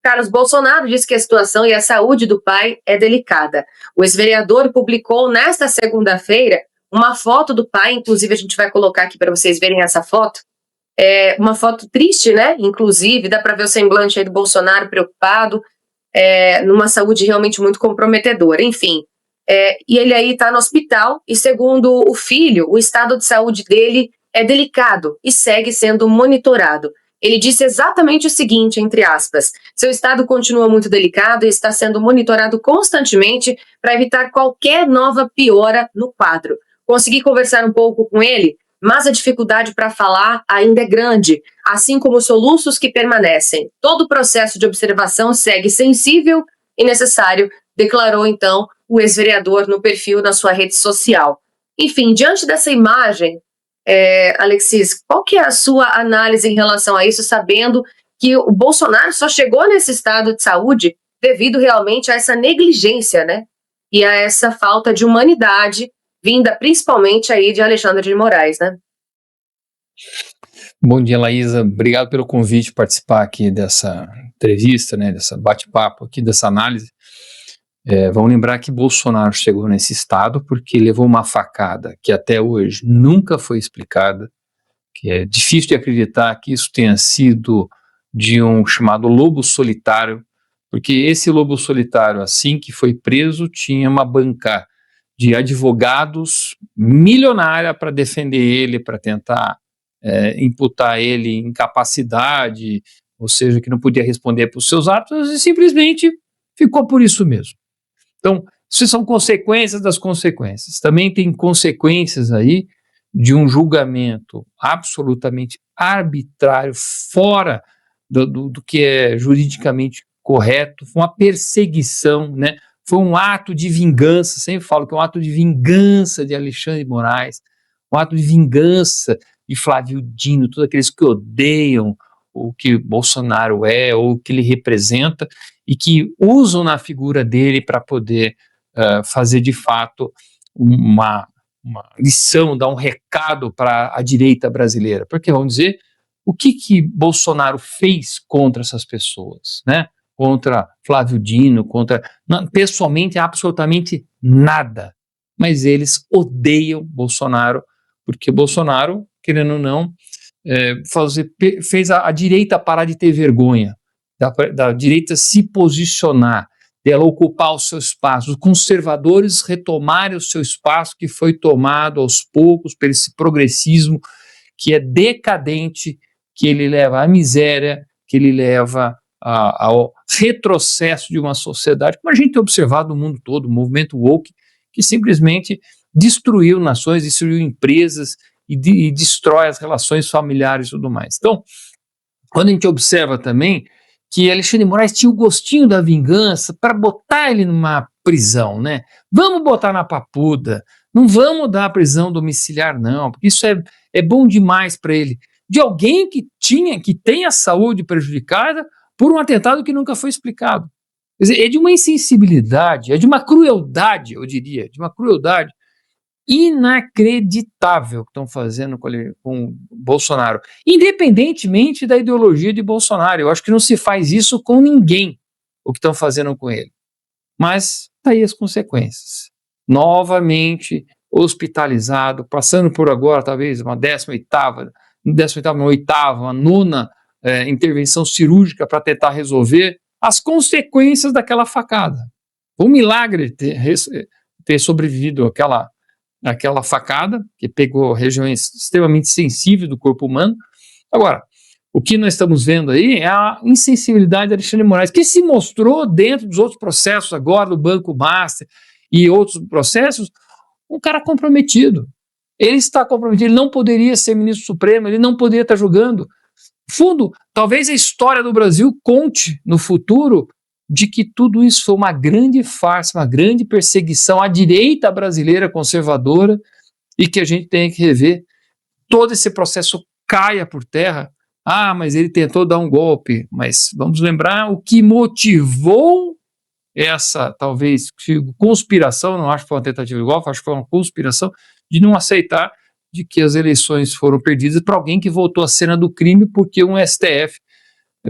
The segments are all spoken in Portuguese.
Carlos Bolsonaro disse que a situação e a saúde do pai é delicada. O ex-vereador publicou nesta segunda-feira uma foto do pai, inclusive a gente vai colocar aqui para vocês verem essa foto. É uma foto triste, né? Inclusive, dá para ver o semblante aí do Bolsonaro preocupado, numa saúde realmente muito comprometedora. Enfim, e ele aí está no hospital e, segundo o filho, o estado de saúde dele é delicado e segue sendo monitorado. Ele disse exatamente o seguinte, entre aspas: seu estado continua muito delicado e está sendo monitorado constantemente para evitar qualquer nova piora no quadro. Consegui conversar um pouco com ele, mas a dificuldade para falar ainda é grande, assim como os soluços que permanecem. Todo o processo de observação segue sensível e necessário, declarou então o ex-vereador no perfil na sua rede social. Enfim, diante dessa imagem, Alexis, qual que é a sua análise em relação a isso, sabendo que o Bolsonaro só chegou nesse estado de saúde devido realmente a essa negligência, né? E a essa falta de humanidade vinda principalmente aí de Alexandre de Moraes, né? Bom dia, Laísa. Obrigado pelo convite participar aqui dessa entrevista, né, dessa bate-papo aqui, dessa análise. Vamos lembrar que Bolsonaro chegou nesse estado porque levou uma facada que até hoje nunca foi explicada, que é difícil de acreditar que isso tenha sido de um chamado lobo solitário, porque esse lobo solitário, assim que foi preso, tinha uma banca de advogados milionária para defender ele, para tentar imputar ele incapacidade, ou seja, que não podia responder por seus atos, e simplesmente ficou por isso mesmo. Então, isso são consequências das consequências. Também tem consequências aí de um julgamento absolutamente arbitrário, fora do que é juridicamente correto, foi uma perseguição, né? Foi um ato de vingança, sempre falo que é um ato de vingança de Alexandre de Moraes, um ato de vingança de Flávio Dino, todos aqueles que odeiam o que Bolsonaro é ou o que ele representa e que usam na figura dele para poder fazer de fato uma lição, dar um recado para a direita brasileira. Porque, vamos dizer, o que Bolsonaro fez contra essas pessoas, né? Contra Flávio Dino, pessoalmente absolutamente nada, mas eles odeiam Bolsonaro, porque Bolsonaro, querendo ou não, fez a direita parar de ter vergonha, da direita se posicionar, dela ocupar o seu espaço, os conservadores retomarem o seu espaço que foi tomado aos poucos por esse progressismo que é decadente, que ele leva à miséria, que ele leva ao retrocesso de uma sociedade, como a gente tem observado no mundo todo, o movimento woke, que simplesmente destruiu nações, destruiu empresas e destrói as relações familiares e tudo mais. Então, quando a gente observa também que Alexandre de Moraes tinha o gostinho da vingança para botar ele numa prisão, né? Vamos botar na papuda, não vamos dar a prisão domiciliar não, porque isso é bom demais para ele. De alguém que tem a saúde prejudicada por um atentado que nunca foi explicado. Quer dizer, é de uma insensibilidade, é de uma crueldade, eu diria, de uma crueldade inacreditável que estão fazendo com Bolsonaro, independentemente da ideologia de Bolsonaro. Eu acho que não se faz isso com ninguém, o que estão fazendo com ele. Mas tá aí as consequências. Novamente hospitalizado, passando por agora talvez uma 18ª, uma 9ª intervenção cirúrgica para tentar resolver as consequências daquela facada. Um milagre ter sobrevivido àquela facada, que pegou regiões extremamente sensíveis do corpo humano. Agora, o que nós estamos vendo aí é a insensibilidade de Alexandre de Moraes, que se mostrou dentro dos outros processos agora, do Banco Master e outros processos, um cara comprometido. Ele está comprometido, ele não poderia ser ministro supremo, ele não poderia estar julgando. Fundo, talvez a história do Brasil conte no futuro de que tudo isso foi uma grande farsa, uma grande perseguição à direita brasileira conservadora e que a gente tem que rever. Todo esse processo caia por terra. Ah, mas ele tentou dar um golpe. Mas vamos lembrar o que motivou essa, talvez, conspiração, não acho que foi uma tentativa de golpe, acho que foi uma conspiração de não aceitar de que as eleições foram perdidas para alguém que voltou à cena do crime porque um STF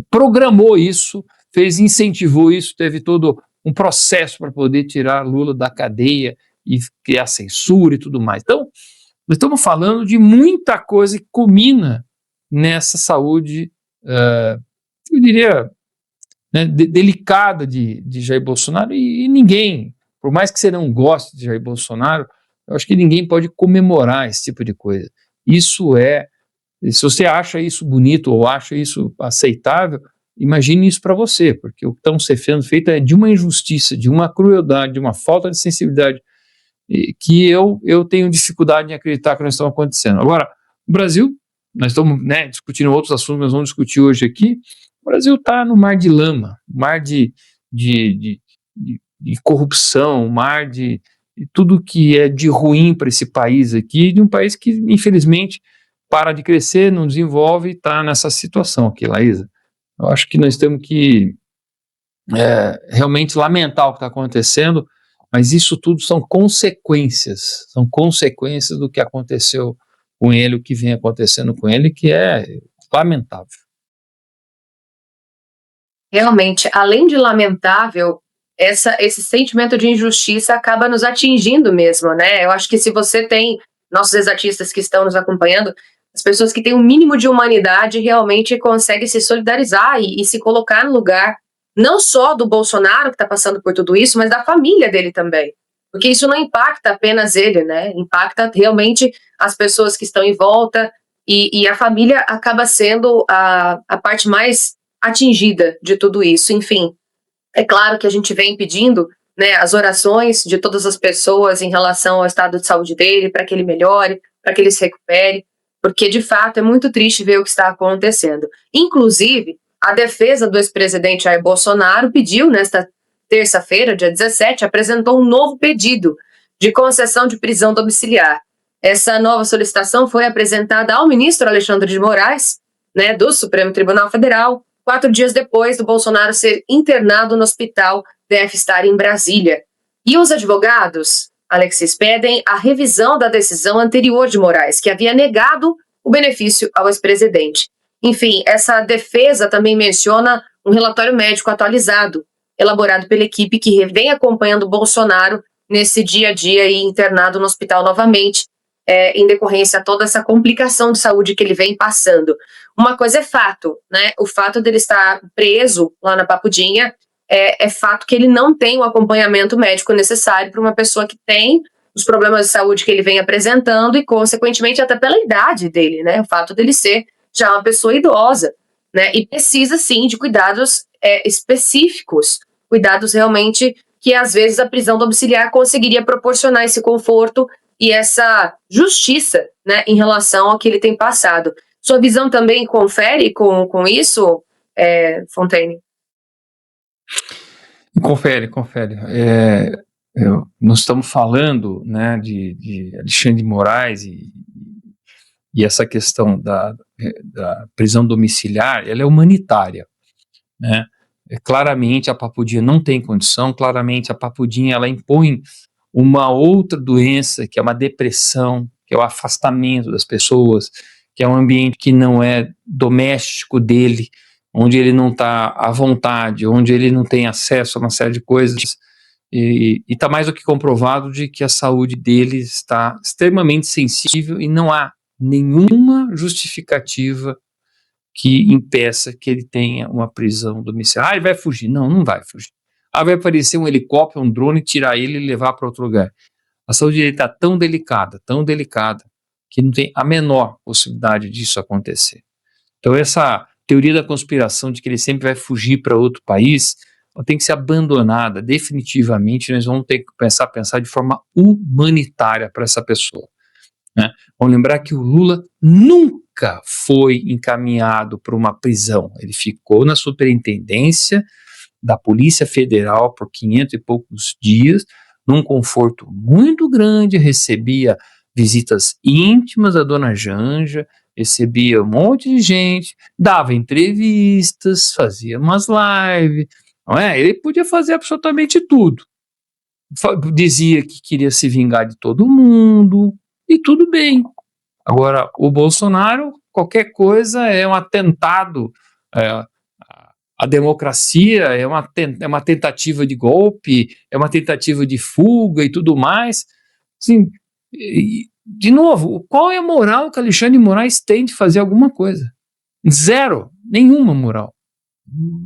programou isso incentivou isso, teve todo um processo para poder tirar Lula da cadeia e criar censura e tudo mais. Então, nós estamos falando de muita coisa que culmina nessa saúde, eu diria, né, delicada de Jair Bolsonaro, e ninguém, por mais que você não goste de Jair Bolsonaro, eu acho que ninguém pode comemorar esse tipo de coisa. Se você acha isso bonito ou acha isso aceitável, imagine isso para você, porque o que está sendo feito é de uma injustiça, de uma crueldade, de uma falta de sensibilidade, que eu tenho dificuldade em acreditar que não estão acontecendo. Agora, o Brasil, nós estamos, né, discutindo outros assuntos que nós vamos discutir hoje aqui, o Brasil está no mar de lama, mar de corrupção, mar de tudo que é de ruim para esse país aqui, de um país que, infelizmente, para de crescer, não desenvolve e está nessa situação aqui, Laísa. Eu acho que nós temos que realmente lamentar o que está acontecendo, mas isso tudo são consequências do que aconteceu com ele, o que vem acontecendo com ele, que é lamentável. Realmente, além de lamentável, esse sentimento de injustiça acaba nos atingindo mesmo, né? Eu acho que se você tem nossos ex-artistas que estão nos acompanhando, as pessoas que têm um mínimo de humanidade realmente conseguem se solidarizar e se colocar no lugar, não só do Bolsonaro, que está passando por tudo isso, mas da família dele também. Porque isso não impacta apenas ele, né? Impacta realmente as pessoas que estão em volta, e a família acaba sendo a parte mais atingida de tudo isso. Enfim, é claro que a gente vem pedindo, né, as orações de todas as pessoas em relação ao estado de saúde dele, para que ele melhore, para que ele se recupere, porque de fato é muito triste ver o que está acontecendo. Inclusive, a defesa do ex-presidente Jair Bolsonaro pediu, nesta terça-feira, dia 17, apresentou um novo pedido de concessão de prisão domiciliar. Essa nova solicitação foi apresentada ao ministro Alexandre de Moraes, né, do Supremo Tribunal Federal, 4 dias depois do Bolsonaro ser internado no hospital DF-Star em Brasília. E os advogados, Alexis, pedem a revisão da decisão anterior de Moraes, que havia negado o benefício ao ex-presidente. Enfim, essa defesa também menciona um relatório médico atualizado, elaborado pela equipe que vem acompanhando o Bolsonaro nesse dia a dia e internado no hospital novamente, em decorrência a toda essa complicação de saúde que ele vem passando. Uma coisa é fato, né? O fato dele estar preso lá na Papudinha é fato que ele não tem o acompanhamento médico necessário para uma pessoa que tem os problemas de saúde que ele vem apresentando e, consequentemente, até pela idade dele, né? O fato dele ser já uma pessoa idosa, né? E precisa, sim, de cuidados específicos, cuidados realmente que, às vezes, a prisão domiciliar conseguiria proporcionar esse conforto e essa justiça, né, em relação ao que ele tem passado. Sua visão também confere com isso, Fontaine? Confere. Nós estamos falando, né, de Alexandre de Moraes e essa questão da prisão domiciliar, ela é humanitária, né? Claramente a Papudinha não tem condição, claramente a Papudinha ela impõe uma outra doença, que é uma depressão, que é o afastamento das pessoas, que é um ambiente que não é doméstico dele, onde ele não está à vontade, onde ele não tem acesso a uma série de coisas, e está mais do que comprovado de que a saúde dele está extremamente sensível e não há nenhuma justificativa que impeça que ele tenha uma prisão domiciliar. Ele vai fugir. Não vai fugir. Vai aparecer um helicóptero, um drone, tirar ele e levar para outro lugar. A saúde dele está tão delicada, que não tem a menor possibilidade disso acontecer. Então essa teoria da conspiração de que ele sempre vai fugir para outro país, ela tem que ser abandonada definitivamente. Nós vamos ter que pensar de forma humanitária para essa pessoa, né? Vamos lembrar que o Lula nunca foi encaminhado para uma prisão. Ele ficou na superintendência da Polícia Federal por 500 e poucos dias, num conforto muito grande, recebia visitas íntimas da dona Janja, recebia um monte de gente, dava entrevistas, fazia umas lives, não é? Ele podia fazer absolutamente tudo. Dizia que queria se vingar de todo mundo, e tudo bem. Agora, o Bolsonaro, qualquer coisa é um atentado a democracia é uma tentativa de golpe, é uma tentativa de fuga e tudo mais. Assim, de novo, qual é a moral que Alexandre de Moraes tem de fazer alguma coisa? Zero, nenhuma moral.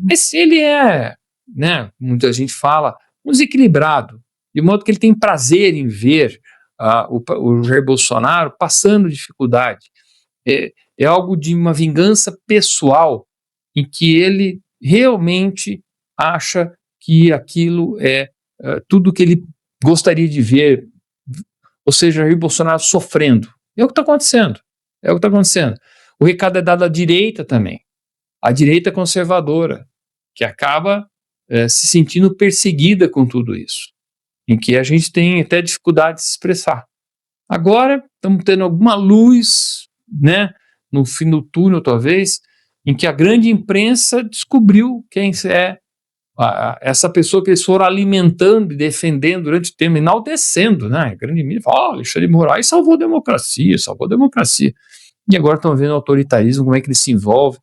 Mas ele é, né, muita gente fala, um desequilibrado, de modo que ele tem prazer em ver o Jair Bolsonaro passando dificuldade. É algo de uma vingança pessoal, em que ele realmente acha que aquilo é tudo que ele gostaria de ver, ou seja, Jair Bolsonaro sofrendo. É o que está acontecendo. É o que está acontecendo. O recado é dado à direita também, à direita conservadora, que acaba se sentindo perseguida com tudo isso, em que a gente tem até dificuldade de se expressar. Agora estamos tendo alguma luz, né, no fim do túnel, talvez, em que a grande imprensa descobriu quem é essa pessoa que eles foram alimentando e defendendo durante o tempo, enaltecendo, né? A grande mídia fala, Alexandre de Moraes salvou a democracia, salvou a democracia. E agora estão vendo o autoritarismo, como é que ele se envolve,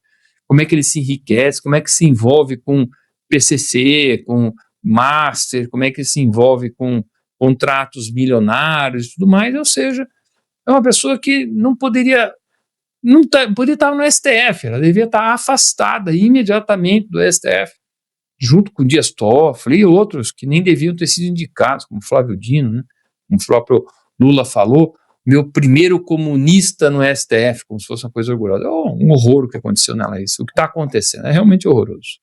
como é que ele se enriquece, como é que se envolve com PCC, com Master, como é que ele se envolve com contratos milionários e tudo mais, ou seja, é uma pessoa que não poderia estar no STF, ela devia estar afastada imediatamente do STF, junto com Dias Toffoli e outros que nem deviam ter sido indicados, como Flávio Dino, né? Como o próprio Lula falou, meu primeiro comunista no STF, como se fosse uma coisa orgulhosa. É um horror o que aconteceu nela, isso. O que está acontecendo é realmente horroroso.